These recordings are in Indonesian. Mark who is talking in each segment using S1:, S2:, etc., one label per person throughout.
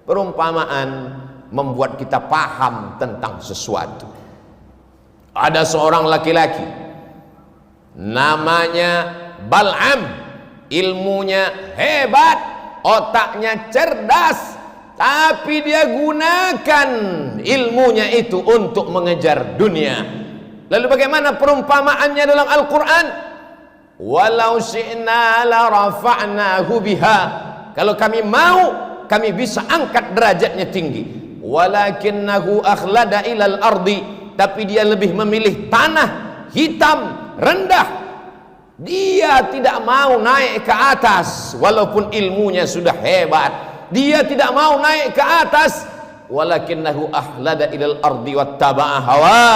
S1: Perumpamaan membuat kita paham tentang sesuatu. Ada seorang laki-laki namanya Bal'am, ilmunya hebat, otaknya cerdas, tapi dia gunakan ilmunya itu untuk mengejar dunia. Lalu bagaimana perumpamaannya dalam Al-Quran? Walau syi'na la rafa'nahu biha, kalau kami mau, kami bisa angkat derajatnya tinggi. Walakinnahu akhlada ilal ardi, tapi dia lebih memilih tanah hitam rendah. Dia tidak mau naik ke atas walaupun ilmunya sudah hebat. Dia tidak mau naik ke atas. Walakinnahu ahlada ilal ardi wattaba'a hawa,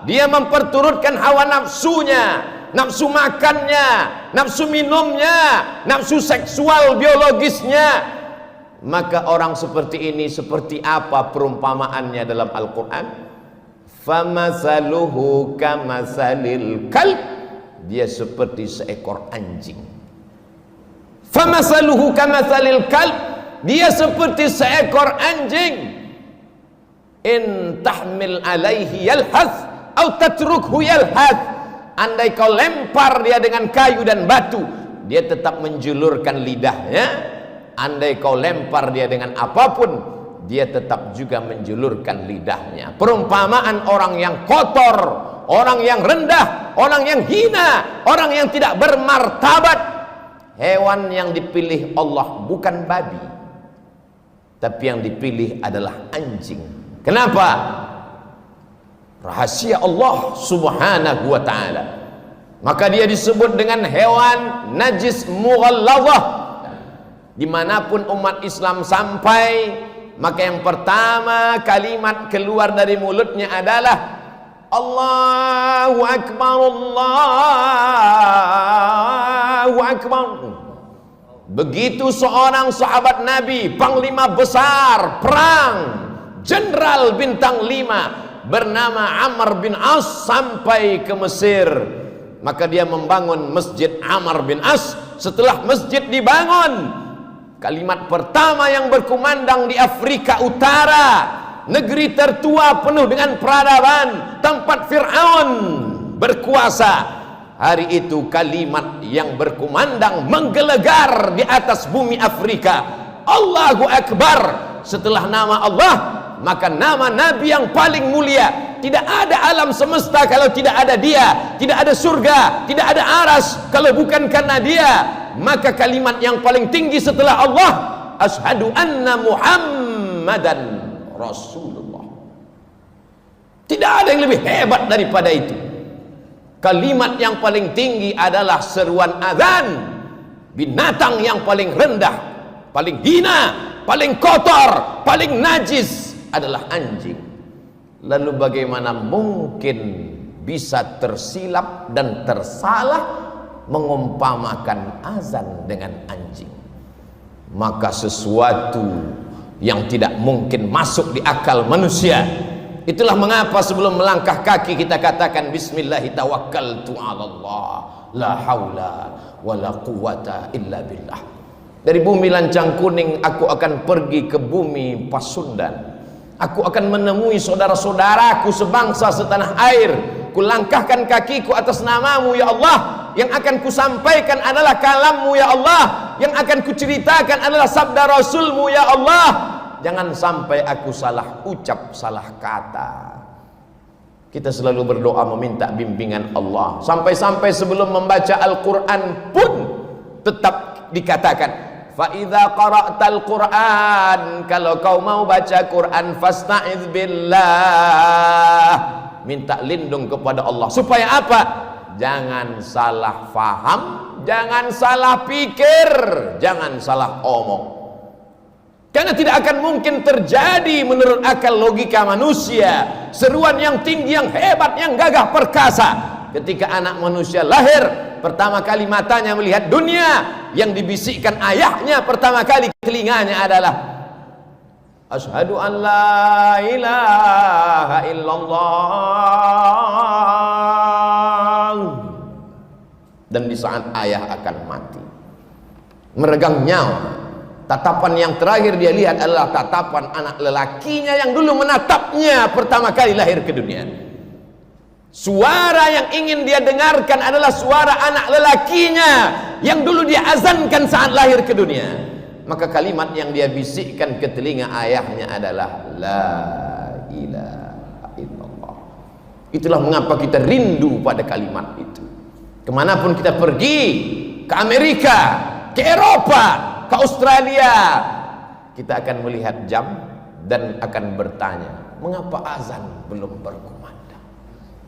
S1: dia memperturutkan hawa nafsunya, nafsu makannya, nafsu minumnya, nafsu seksual biologisnya. Maka orang seperti ini seperti apa perumpamaannya dalam Al-Quran? Famasaluhu kamasalil kalb, dia seperti seekor anjing. Famasaluhu kamasalil kalb, dia seperti seekor anjing. In tahmil alaihi yalhath au tatrukhu yalhath, andai kau lempar dia dengan kayu dan batu, dia tetap menjulurkan lidahnya. Andai kau lempar dia dengan apapun, dia tetap juga menjulurkan lidahnya. Perumpamaan orang yang kotor, orang yang rendah, orang yang hina, orang yang tidak bermartabat. Hewan yang dipilih Allah bukan babi, tapi yang dipilih adalah anjing. Kenapa? Rahasia Allah subhanahu wa ta'ala. Maka dia disebut dengan hewan najis mughalladhah. Dimanapun umat Islam sampai, maka yang pertama kalimat keluar dari mulutnya adalah Allahu Akbar, Allahu Akbar. Begitu seorang sahabat Nabi, panglima besar perang, jenderal bintang 5 bernama Amr bin As sampai ke Mesir, maka dia membangun Masjid Amr bin As. Setelah masjid dibangun, kalimat pertama yang berkumandang di Afrika Utara, negeri tertua penuh dengan peradaban, tempat Fir'aun berkuasa, hari itu kalimat yang berkumandang menggelegar di atas bumi Afrika, Allahu Akbar. Setelah nama Allah, maka nama Nabi yang paling mulia. Tidak ada alam semesta kalau tidak ada dia, tidak ada surga, tidak ada aras kalau bukan karena dia. Maka kalimat yang paling tinggi setelah Allah, asyhadu anna Muhammadan Rasulullah. Tidak ada yang lebih hebat daripada itu. Kalimat yang paling tinggi adalah seruan azan. Binatang yang paling rendah, paling hina, paling kotor, paling najis adalah anjing. Lalu bagaimana mungkin bisa tersilap dan tersalah mengumpamakan azan dengan anjing? Maka sesuatu yang tidak mungkin masuk di akal manusia. Itulah mengapa sebelum melangkah kaki kita katakan bismillahi tawakkaltu 'alallah la haula wala quwata illa billah. Dari bumi Lancang Kuning aku akan pergi ke bumi Pasundan. Aku akan menemui saudara-saudaraku sebangsa setanah air. Kulangkahkan kakiku atas namamu ya Allah. Yang akan kusampaikan adalah kalammu ya Allah. Yang akan kuceritakan adalah sabda Rasulmu ya Allah. Jangan sampai aku salah ucap, salah kata. Kita selalu berdoa meminta bimbingan Allah. Sampai-sampai sebelum membaca Al-Quran pun tetap dikatakan, فَإِذَا قَرَأْتَ الْقُرْآنِ, kalau kau mau baca Quran, فَاسْتَعِذْ بِاللَّهِ, minta lindung kepada Allah. Supaya apa? Jangan salah faham, jangan salah pikir, jangan salah omong. Karena tidak akan mungkin terjadi menurut akal logika manusia seruan yang tinggi, yang hebat, yang gagah perkasa ketika anak manusia lahir. Pertama kali matanya melihat dunia, yang dibisikkan ayahnya pertama kali ke telinganya adalah asyhadu an la ilaha illallah. Dan di saat ayah akan mati, meregang nyawa, Tatapan yang terakhir dia lihat adalah tatapan anak lelakinya yang dulu menatapnya pertama kali lahir ke dunia. Suara yang ingin dia dengarkan adalah suara anak lelakinya yang dulu dia azankan saat lahir ke dunia. Maka kalimat yang dia bisikkan ke telinga ayahnya adalah la ilaha illallah. Itulah mengapa kita rindu pada kalimat itu. Kemanapun kita pergi, ke Amerika, ke Eropa, ke Australia, kita akan melihat jam dan akan bertanya, mengapa azan belum berkumandang?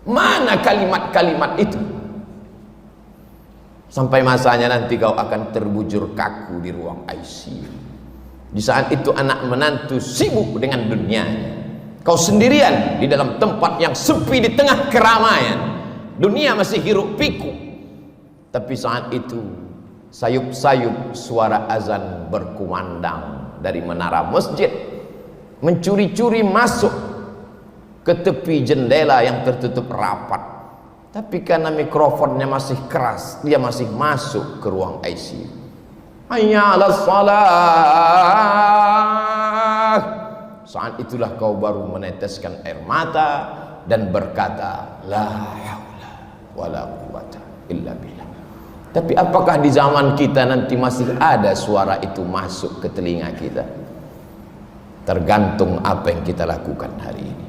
S1: Mana kalimat-kalimat itu? Sampai masanya nanti kau akan terbujur kaku di ruang ICU. Di saat itu anak menantu sibuk dengan dunianya, kau sendirian di dalam tempat yang sepi di tengah keramaian. Dunia masih hiruk pikuk. Tapi saat itu sayup-sayup suara azan berkumandang dari menara masjid, mencuri-curi masuk ke tepi jendela yang tertutup rapat. Tapi karena mikrofonnya masih keras, dia masih masuk ke ruang ICU. Hayya 'alas shalah. Saat itulah kau baru meneteskan air mata dan berkata, la haula wala quwata illa billah. Tapi apakah di zaman kita nanti masih ada suara itu masuk ke telinga kita? Tergantung apa yang kita lakukan hari ini.